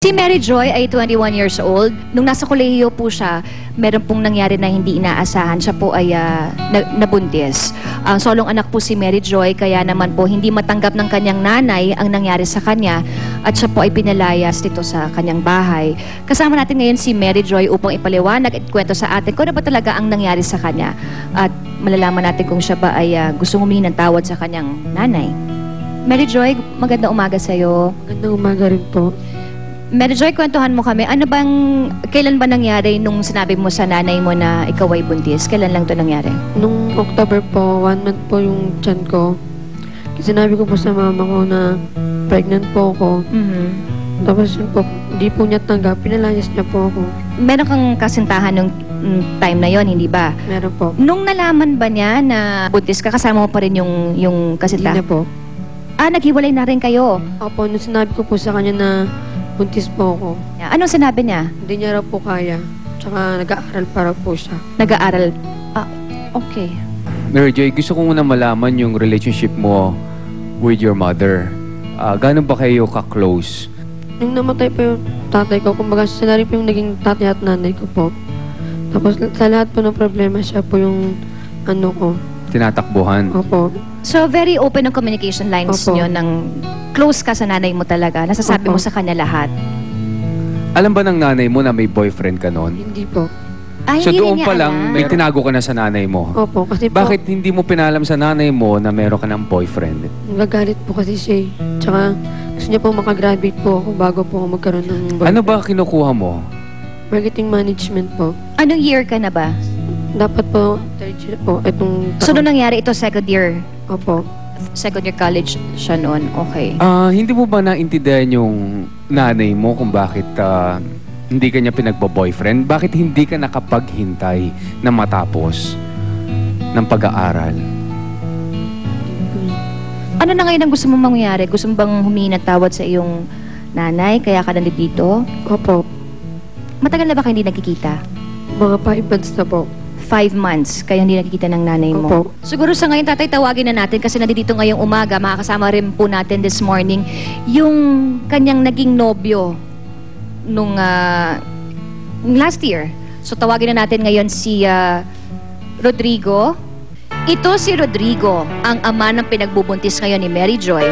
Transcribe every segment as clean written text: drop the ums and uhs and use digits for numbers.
Si Mary Joy ay 21 years old. Nung nasa kolehiyo po siya, meron pong nangyari na hindi inaasahan. Siya po ay nabuntis. Solong anak po si Mary Joy, kaya naman po hindi matanggap ng kanyang nanay ang nangyari sa kanya at siya po ay pinalayas dito sa kanyang bahay. Kasama natin ngayon si Mary Joy upang ipaliwanag at kwento sa atin kung ano ba talaga ang nangyari sa kanya. At malalaman natin kung siya ba ay gustong humingi ng tawad sa kanyang nanay. Mary Joy, magandang umaga sa'yo. Magandang umaga rin po. Mary Joy, kwentuhan mo kami. Kailan ba nangyari nung sinabi mo sa nanay mo na ikaw ay buntis? Kailan lang ito nangyari? Nung October po, 1 month po yung tiyan ko. Sinabi ko po sa mama ko na pregnant po ako. Tapos yun po, hindi po niya tanggap. Pinalayas niya po ako. Meron kang kasintahan nung time na yon, hindi ba? Meron po. Nung nalaman ba niya na buntis ka, kasama mo pa rin yung kasintahan? Hindi na po. Naghiwalay na rin kayo? Opo, nung sinabi ko po sa kanya na buntis po ako. Anong sinabi niya? Hindi niya raw po kaya. Tsaka nag-aaral para po siya. Nag-aaral? Okay. Mary Joy, gusto ko muna malaman yung relationship mo with your mother. Gaano ba kayo ka-close? Nung namatay po yung tatay ko, kumbaga sila rin po yung naging tatay at nanay ko po. Tapos sa lahat po ng problema, siya po yung ano ko. Tinatakbuhan? Opo. So, very open ang communication lines Opo. niyo ng close ka sa nanay mo talaga. Nasasabi mo sa kanya lahat. Alam ba ng nanay mo na may boyfriend ka noon? Hindi po. So hindi doon niya pa lang, alam. may tinago ka na sa nanay mo? Opo, kasi po, Bakit hindi mo pinalam sa nanay mo na meron ka ng boyfriend? nagagalit po kasi siya eh. Tsaka gusto niya po makagraduate po ako bago po ako magkaroon ng boyfriend. Ano ba kinukuha mo? Marketing management po. Anong year ka na ba? Dapat po, third year po, itong So, nung nangyari ito, second year college siya noon. Okay. Hindi mo ba naintindihan yung nanay mo kung bakit hindi ka niya pinagbo-boyfriend? Bakit hindi ka nakapaghintay na matapos ng pag-aaral? Ano na ngayon ang gusto mong mangyari? Gusto mo bang humingi ng tawad sa iyong nanay? Kaya ka nandito? Opo. Matagal na ba kayo hindi nagkikita? Mga 5 months na po. 5 months, kaya hindi nakikita ng nanay mo. Opo. Siguro sa ngayon, tatay, tawagin na natin kasi nandito ngayong umaga, makakasama rin po natin this morning, yung kanyang naging nobyo nung last year. So tawagin na natin ngayon si Rodrigo. Ito si Rodrigo, ang ama ng pinagbubuntis ngayon ni Mary Joy.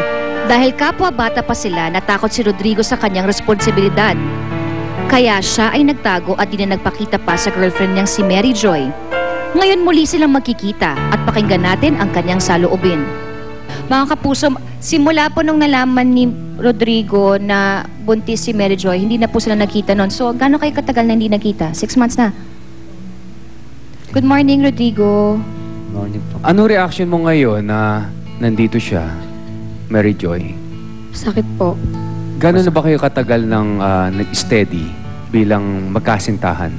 Dahil kapwa bata pa sila, natakot si Rodrigo sa kanyang responsibilidad. Kaya siya ay nagtago at di na nagpakita pa sa girlfriend niyang si Mary Joy. Ngayon muli silang magkikita at pakinggan natin ang kanyang saloobin. Mga kapuso, simula po nung nalaman ni Rodrigo na buntis si Mary Joy, hindi na po sila nakita noon. So, gaano kayo katagal na hindi nakita? 6 months na. Good morning, Rodrigo. Morning po. Anong reaction mo ngayon na nandito siya, Mary Joy? Sakit po. Gano'n na ba kayo katagal ng nag-steady bilang magkasintahan?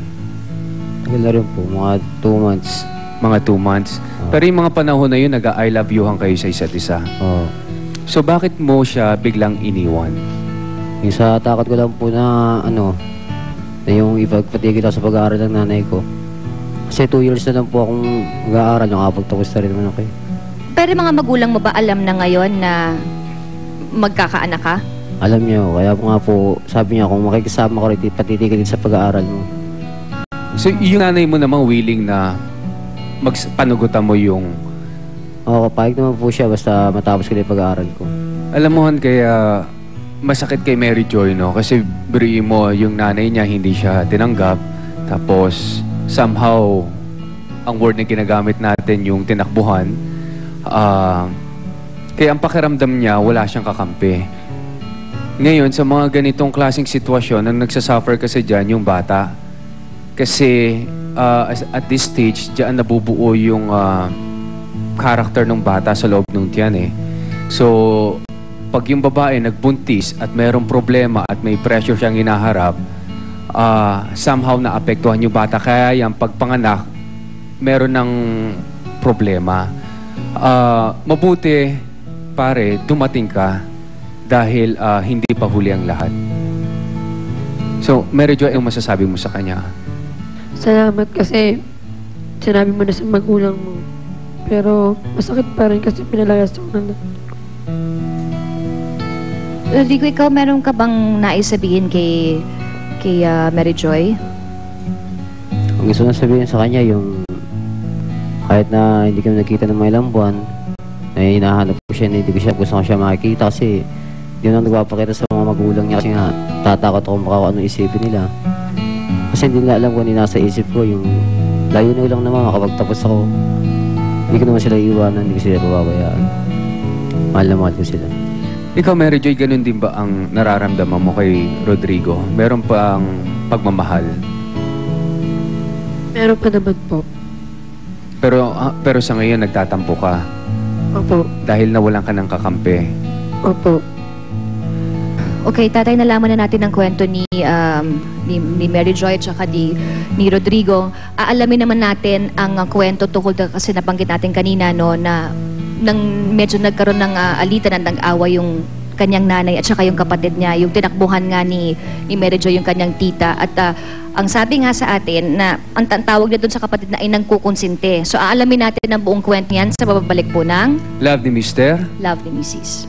Tagal na rin po, mga 2 months. Mga 2 months. Pero yung mga panahon na yun, nag-I love you-han kayo sa isa't isa. Oo. So bakit mo siya biglang iniwan? Yung sa takot ko lang po na na yung ipagpatigil ako sa pag-aaral ng nanay ko. Kasi 2 years na lang po akong mag-aaral, nakapagtapos na rin naman ako eh. Pero mga magulang mo ba alam na ngayon na magkakaanak ka? Alam niyo, kaya po nga po, sabi niya kung makikisama ko rin, patitigil din sa pag-aaral mo. So yung nanay mo namang willing na panugutan mo yung... Oo, kapayag naman po siya basta matapos ko din pag-aaral ko. Alam mo, Han, kaya masakit kay Mary Joy, no? Kasi biriin mo, yung nanay niya hindi siya tinanggap. Tapos, somehow, ang word na ginagamit natin, yung tinakbuhan. Kaya ang pakiramdam niya, wala siyang kakampi. Ngayon, sa mga ganitong klaseng sitwasyon, ang nagsasuffer kasi dyan, yung bata. Kasi at this stage, dyan nabubuo yung character ng bata sa loob ng tiyan eh. So, pag yung babae nagbuntis at mayroong problema at may pressure siyang hinaharap, somehow naapektuhan yung bata. Kaya yung pagpanganak, meron ng problema. Mabuti, pare, dumating ka dahil hindi pa huli ang lahat. So, Mary Joy, ang masasabi mo sa kanya? Salamat kasi sinabi mo na sa magulang mo. Pero masakit pa rin kasi pinalayas ako ng Rodrigo, ikaw meron ka bang nais sabihin kay Mary Joy? Ang gusto na sabihin sa kanya yung kahit na hindi kami nagkita ng mga ilang buwan, ay hinahanap ko siya, hindi ko siya gusto ko siya makikita kasi hindi na nagpapakita sa mga magulang niya kasi nga tatakot ako baka kung ano isipin nila. Kasi hindi nila alam kung ano yung nasa isip ko, yung layo na lang naman makapagtapos ako. Hindi ko naman sila iiwanan, hindi ko sila pababayaan. Mahal na mahal ko sila. Ikaw, Mary Joy, ganun din ba ang nararamdaman mo kay Rodrigo? Meron pa ang pagmamahal? Meron pa naman po. Pero sa ngayon, nagtatampo ka Opo. dahil nawalan ka ng kakampi. Opo. Okay, tatay, nalaman na natin ang kwento ni Mary Joy at saka ni Rodrigo. Aalamin naman natin ang kwento tungkol kasi nabanggit natin kanina no, na nang medyo nagkaroon ng alitan at nag-awa yung kanyang nanay at saka yung kapatid niya, yung tinakbuhan nga ni Mary Joy yung kanyang tita. At ang sabi nga sa atin na ang tawag na doon sa kapatid na ay nangkukonsinte. So aalamin natin ang buong kwento niyan sa babalik po ng Love ni Mister. Love ni Mrs.